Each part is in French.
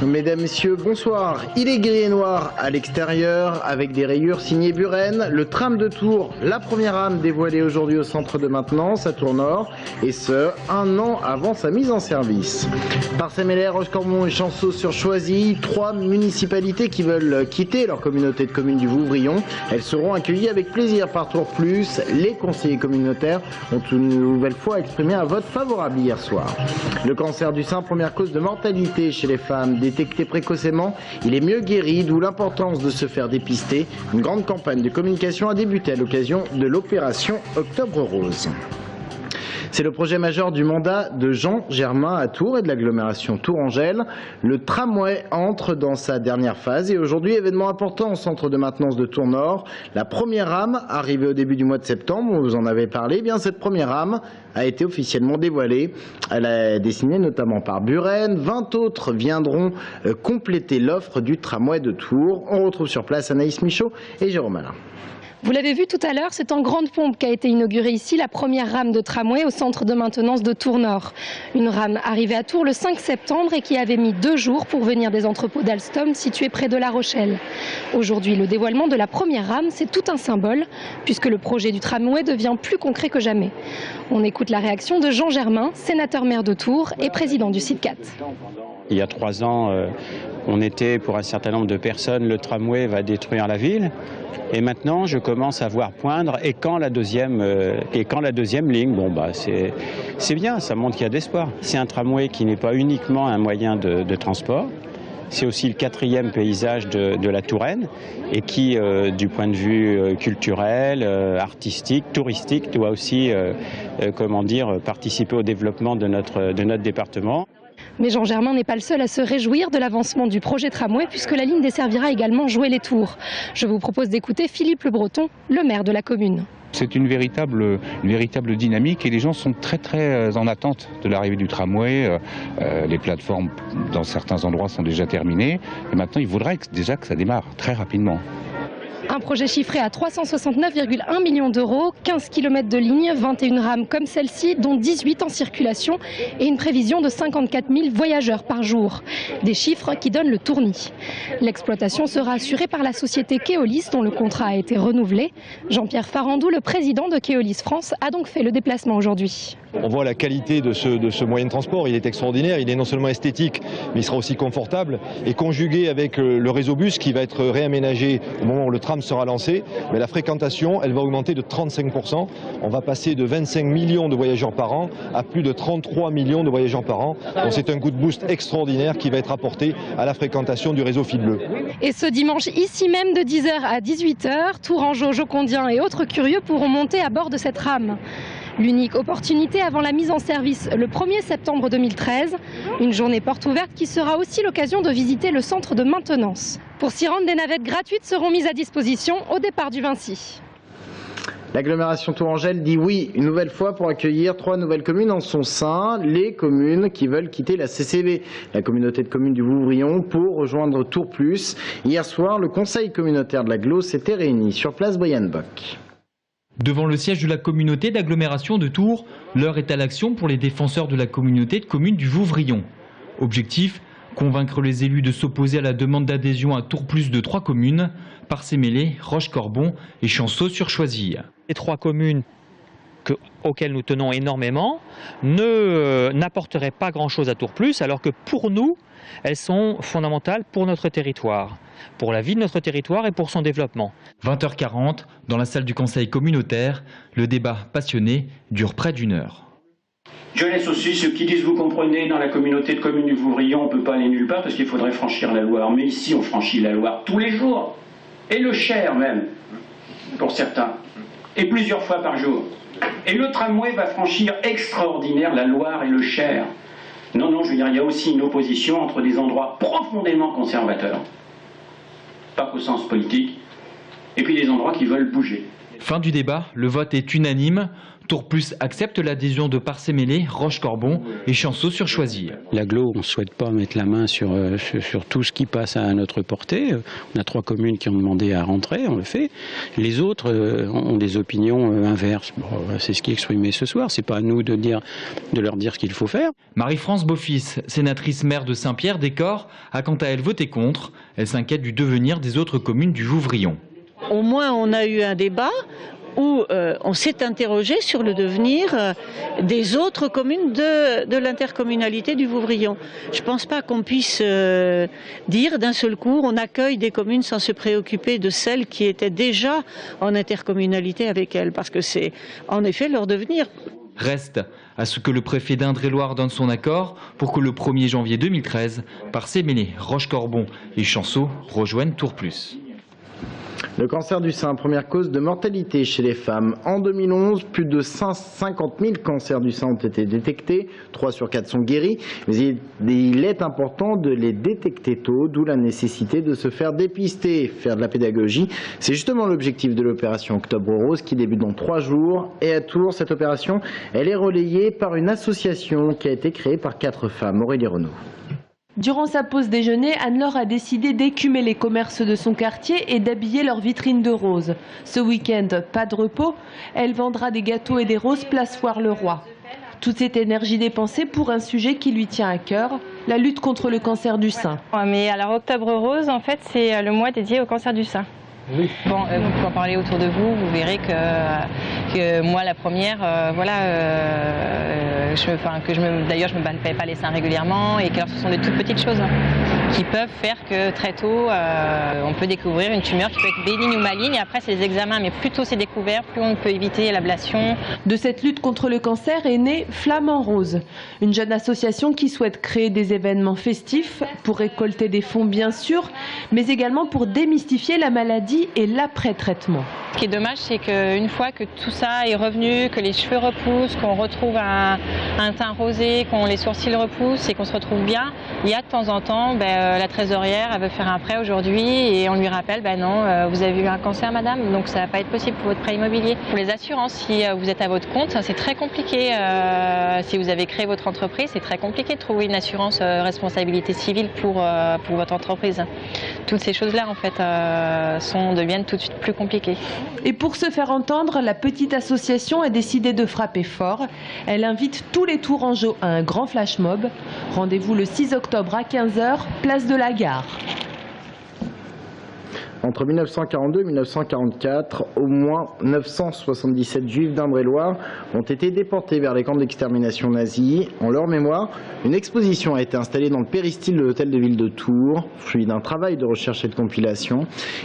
Mesdames, Messieurs, bonsoir. Il est gris et noir à l'extérieur avec des rayures signées Buren. Le tram de Tours, la première rame dévoilée aujourd'hui au centre de maintenance à Tours Nord, et ce, 1 an avant sa mise en service. Parcelles-Mélèze, Rochecorbon et Chanceaux-sur-Choisy, 3 municipalités qui veulent quitter leur communauté de communes du Vouvrion. Elles seront accueillies avec plaisir par Tours Plus. Les conseillers communautaires ont une nouvelle fois exprimé un vote favorable hier soir. Le cancer du sein, première cause de mortalité chez les femmes, détecté précocement, il est mieux guéri, d'où l'importance de se faire dépister. Une grande campagne de communication a débuté à l'occasion de l'opération Octobre Rose. C'est le projet majeur du mandat de Jean Germain à Tours et de l'agglomération Tours-Angelle. Le tramway entre dans sa dernière phase et aujourd'hui, événement important au centre de maintenance de Tours Nord. La première rame, arrivée au début du mois de septembre, on vous en avait parlé, eh bien cette première rame a été officiellement dévoilée. Elle est dessinée notamment par Buren. 20 autres viendront compléter l'offre du tramway de Tours. On retrouve sur place Anaïs Michaud et Jérôme Alain. Vous l'avez vu tout à l'heure, c'est en grande pompe qu'a été inaugurée ici la première rame de tramway au centre de maintenance de Tours Nord. Une rame arrivée à Tours le 5 septembre et qui avait mis 2 jours pour venir des entrepôts d'Alstom situés près de La Rochelle. Aujourd'hui, le dévoilement de la première rame, c'est tout un symbole puisque le projet du tramway devient plus concret que jamais. On écoute la réaction de Jean Germain, sénateur maire de Tours et président du SIDCAT. Il y a 3 ans, on était pour un certain nombre de personnes, le tramway va détruire la ville. Et maintenant, je commence à voir poindre. Et quand la deuxième ligne, bon bah c'est bien, ça montre qu'il y a de l'espoir. C'est un tramway qui n'est pas uniquement un moyen de transport. C'est aussi le 4e paysage de la Touraine et qui, du point de vue culturel, artistique, touristique, doit aussi, participer au développement de notre département. Mais Jean Germain n'est pas le seul à se réjouir de l'avancement du projet tramway puisque la ligne desservira également Joué-les-Tours. Je vous propose d'écouter Philippe Le Breton, le maire de la commune. C'est une véritable dynamique et les gens sont très en attente de l'arrivée du tramway. Les plateformes dans certains endroits sont déjà terminées et maintenant il faudrait déjà que ça démarre très rapidement. Un projet chiffré à 369,1 millions d'euros, 15 km de ligne, 21 rames comme celle-ci, dont 18 en circulation et une prévision de 54 000 voyageurs par jour. Des chiffres qui donnent le tournis. L'exploitation sera assurée par la société Keolis dont le contrat a été renouvelé. Jean-Pierre Farandou, le président de Keolis France, a donc fait le déplacement aujourd'hui. On voit la qualité de ce moyen de transport, il est extraordinaire, il est non seulement esthétique, mais il sera aussi confortable. Et conjugué avec le réseau bus qui va être réaménagé au moment où le tram sera lancé, mais la fréquentation, elle va augmenter de 35%. On va passer de 25 millions de voyageurs par an à plus de 33 millions de voyageurs par an. Donc c'est un coup de boost extraordinaire qui va être apporté à la fréquentation du réseau fil bleu. Et ce dimanche, ici même de 10h à 18h, Tourangeaux, Jocondiens et autres curieux pourront monter à bord de cette rame. L'unique opportunité avant la mise en service le 1er septembre 2013, une journée porte ouverte qui sera aussi l'occasion de visiter le centre de maintenance. Pour s'y rendre, des navettes gratuites seront mises à disposition au départ du Vinci. L'agglomération Tours-Angelle dit oui une nouvelle fois pour accueillir 3 nouvelles communes en son sein, les communes qui veulent quitter la CCV, la communauté de communes du Vouvrion, pour rejoindre Tours Plus. Hier soir, le conseil communautaire de l'agglo s'était réuni sur place Brian Bock. Devant le siège de la communauté d'agglomération de Tours, l'heure est à l'action pour les défenseurs de la communauté de communes du Vouvrion. Objectif, convaincre les élus de s'opposer à la demande d'adhésion à Tours Plus de 3 communes, Parcelles-Mélèze, Rochecorbon et Chanceaux-sur-Choisy. Les 3 communes auxquelles nous tenons énormément n'apporteraient pas grand-chose à Tours Plus, alors que pour nous, elles sont fondamentales pour notre territoire, pour la vie de notre territoire et pour son développement. 20h40, dans la salle du conseil communautaire, le débat passionné dure près d'1 heure. Je laisse aussi ceux qui disent, vous comprenez, dans la communauté de communes du Vouvrion, on ne peut pas aller nulle part parce qu'il faudrait franchir la Loire. Mais ici, on franchit la Loire tous les jours, et le Cher même, pour certains, et plusieurs fois par jour. Et le tramway va franchir extraordinaire la Loire et le Cher. Non, je veux dire, il y a aussi une opposition entre des endroits profondément conservateurs, pas qu'au sens politique, et puis des endroits qui veulent bouger. Fin du débat, le vote est unanime. Tour Plus accepte l'adhésion de Parcé-Mêlée, Roche-Corbon et Chanceau sur Choisy. L'agglo, on ne souhaite pas mettre la main sur tout ce qui passe à notre portée. On a 3 communes qui ont demandé à rentrer, on le fait. Les autres ont des opinions inverses. Bon, c'est ce qui est exprimé ce soir. C'est pas à nous de leur dire ce qu'il faut faire. Marie-France Beaufils, sénatrice maire de Saint-Pierre-des-Corps, a quant à elle voté contre. Elle s'inquiète du devenir des autres communes du Vouvrion. Au moins, on a eu un débat où on s'est interrogé sur le devenir des autres communes de l'intercommunalité du Vouvrion. Je ne pense pas qu'on puisse dire d'un seul coup on accueille des communes sans se préoccuper de celles qui étaient déjà en intercommunalité avec elles, parce que c'est en effet leur devenir. Reste à ce que le préfet d'Indre-et-Loire donne son accord pour que le 1er janvier 2013, Parcé-Mêlée, Roche-Corbon et Chanceau rejoignent Tour Plus. Le cancer du sein, première cause de mortalité chez les femmes. En 2011, plus de 50 000 cancers du sein ont été détectés, 3 sur 4 sont guéris, mais il est important de les détecter tôt, d'où la nécessité de se faire dépister, faire de la pédagogie. C'est justement l'objectif de l'opération Octobre Rose qui débute dans 3 jours. Et à Tours, cette opération, elle est relayée par une association qui a été créée par 4 femmes. Aurélie Renaud. Durant sa pause déjeuner, Anne-Laure a décidé d'écumer les commerces de son quartier et d'habiller leurs vitrines de roses. Ce week-end, pas de repos, elle vendra des gâteaux et des roses place Foire-le-Roi. Toute cette énergie dépensée pour un sujet qui lui tient à cœur, la lutte contre le cancer du sein. Mais alors Octobre Rose, en fait, c'est le mois dédié au cancer du sein. Oui. Bon, vous pouvez en parler autour de vous, vous verrez que moi la première, d'ailleurs je me bats pas les seins régulièrement et que alors, ce sont des toutes petites choses qui peuvent faire que très tôt on peut découvrir une tumeur qui peut être bénigne ou maligne. Et après c'est les examens, mais plus tôt c'est découvert, plus on peut éviter l'ablation. De cette lutte contre le cancer est née Flamand Rose, une jeune association qui souhaite créer des événements festifs pour récolter des fonds bien sûr, mais également pour démystifier la maladie et l'après-traitement. Ce qui est dommage, c'est qu'une fois que tout ça est revenu, que les cheveux repoussent, qu'on retrouve un teint rosé, qu'on les sourcils repoussent et qu'on se retrouve bien, il y a de temps en temps, la trésorière elle veut faire un prêt aujourd'hui et on lui rappelle, non, vous avez eu un cancer madame, donc ça ne va pas être possible pour votre prêt immobilier. Pour les assurances, si vous êtes à votre compte, c'est très compliqué. Si vous avez créé votre entreprise, c'est très compliqué de trouver une assurance responsabilité civile pour votre entreprise. Toutes ces choses-là, en fait, deviennent tout de suite plus compliquées. Et pour se faire entendre, la petite association a décidé de frapper fort. Elle invite tous les Tourangeaux à un grand flash mob. Rendez-vous le 6 octobre à 15h, place de la Gare. Entre 1942 et 1944, au moins 977 juifs d'Indre-et-Loire ont été déportés vers les camps d'extermination nazis. En leur mémoire, une exposition a été installée dans le péristyle de l'hôtel de ville de Tours, fruit d'un travail de recherche et de compilation.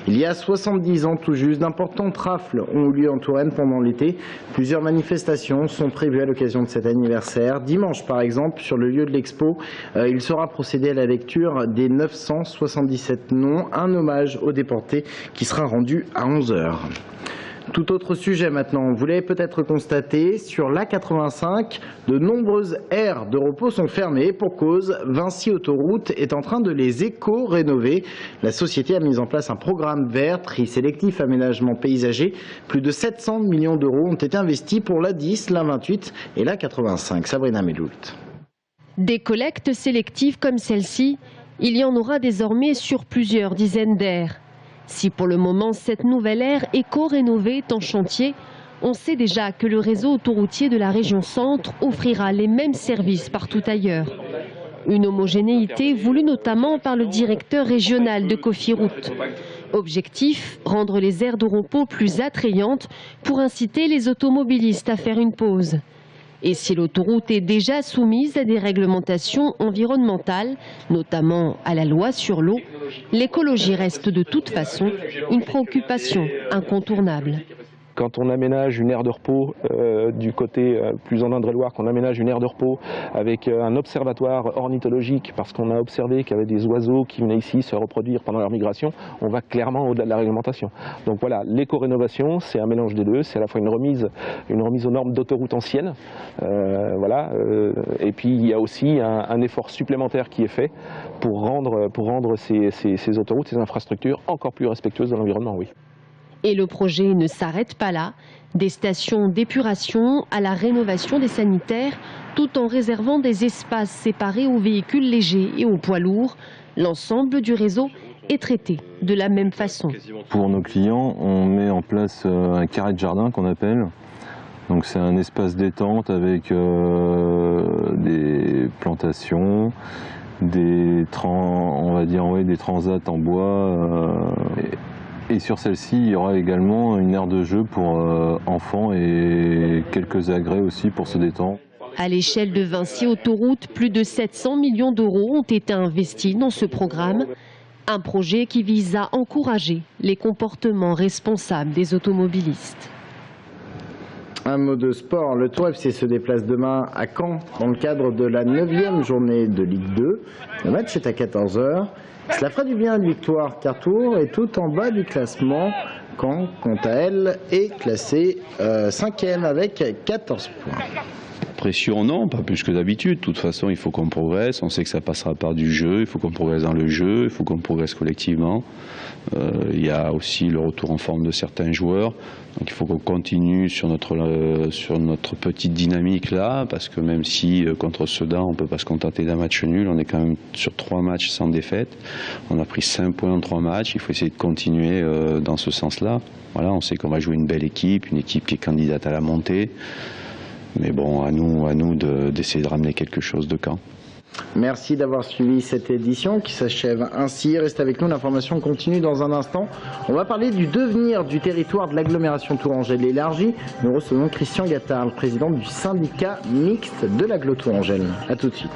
Il y a 70 ans tout juste, d'importantes rafles ont eu lieu en Touraine pendant l'été. Plusieurs manifestations sont prévues à l'occasion de cet anniversaire. Dimanche, par exemple, sur le lieu de l'expo, il sera procédé à la lecture des 977 noms, un hommage aux déportés qui sera rendu à 11h. Tout autre sujet maintenant, vous l'avez peut-être constaté, sur l'A85, de nombreuses aires de repos sont fermées pour cause. Vinci Autoroute est en train de les éco-rénover. La société a mis en place un programme vert, tri sélectif, aménagement paysager. Plus de 700 millions d'euros ont été investis pour l'A10, l'A28 et l'A85. Sabrina Meloult. Des collectes sélectives comme celle-ci, il y en aura désormais sur plusieurs dizaines d'aires. Si pour le moment cette nouvelle aire éco-rénovée est en chantier, on sait déjà que le réseau autoroutier de la région Centre offrira les mêmes services partout ailleurs. Une homogénéité voulue notamment par le directeur régional de Cofiroute. Objectif, rendre les aires de repos plus attrayantes pour inciter les automobilistes à faire une pause. Et si l'autoroute est déjà soumise à des réglementations environnementales, notamment à la loi sur l'eau, l'écologie reste de toute façon une préoccupation incontournable. Quand on aménage une aire de repos du côté plus en Indre-et-Loire, qu'on aménage une aire de repos avec un observatoire ornithologique, parce qu'on a observé qu'il y avait des oiseaux qui venaient ici se reproduire pendant leur migration, on va clairement au-delà de la réglementation. Donc voilà, l'éco-rénovation, c'est un mélange des deux, c'est à la fois une remise aux normes d'autoroute anciennes, et puis il y a aussi un effort supplémentaire qui est fait pour rendre ces autoroutes, ces infrastructures encore plus respectueuses de l'environnement, oui. Et le projet ne s'arrête pas là. Des stations d'épuration à la rénovation des sanitaires, tout en réservant des espaces séparés aux véhicules légers et aux poids lourds. L'ensemble du réseau est traité de la même façon. Pour nos clients, on met en place un carré de jardin qu'on appelle. Donc c'est un espace détente avec des plantations, des transats en bois. Et sur celle-ci, il y aura également une aire de jeu pour enfants et quelques agrès aussi pour se détendre. À l'échelle de Vinci Autoroute, plus de 700 millions d'euros ont été investis dans ce programme. Un projet qui vise à encourager les comportements responsables des automobilistes. Un mot de sport, le Tour FC se déplace demain à Caen dans le cadre de la 9e journée de Ligue 2. Le match est à 14 h. Cela fera du bien à une victoire car Tours est tout en bas du classement. Caen, quant à elle, est classée 5e avec 14 points. Pression, non, pas plus que d'habitude. De toute façon, il faut qu'on progresse. On sait que ça passera par du jeu. Il faut qu'on progresse dans le jeu. Il faut qu'on progresse collectivement. Il y a aussi le retour en forme de certains joueurs. Donc il faut qu'on continue sur notre petite dynamique là, parce que même si contre Sedan, on ne peut pas se contenter d'un match nul, on est quand même sur 3 matchs sans défaite. On a pris 5 points en 3 matchs. Il faut essayer de continuer dans ce sens-là. Voilà, on sait qu'on va jouer une belle équipe, une équipe qui est candidate à la montée. Mais bon, à nous d'essayer de ramener quelque chose de Caen. Merci d'avoir suivi cette édition qui s'achève ainsi. Restez avec nous, l'information continue dans un instant. On va parler du devenir du territoire de l'agglomération Tourangelle élargie. Nous recevons Christian Gattard, le président du syndicat mixte de l'agglo Tourangelle. A tout de suite.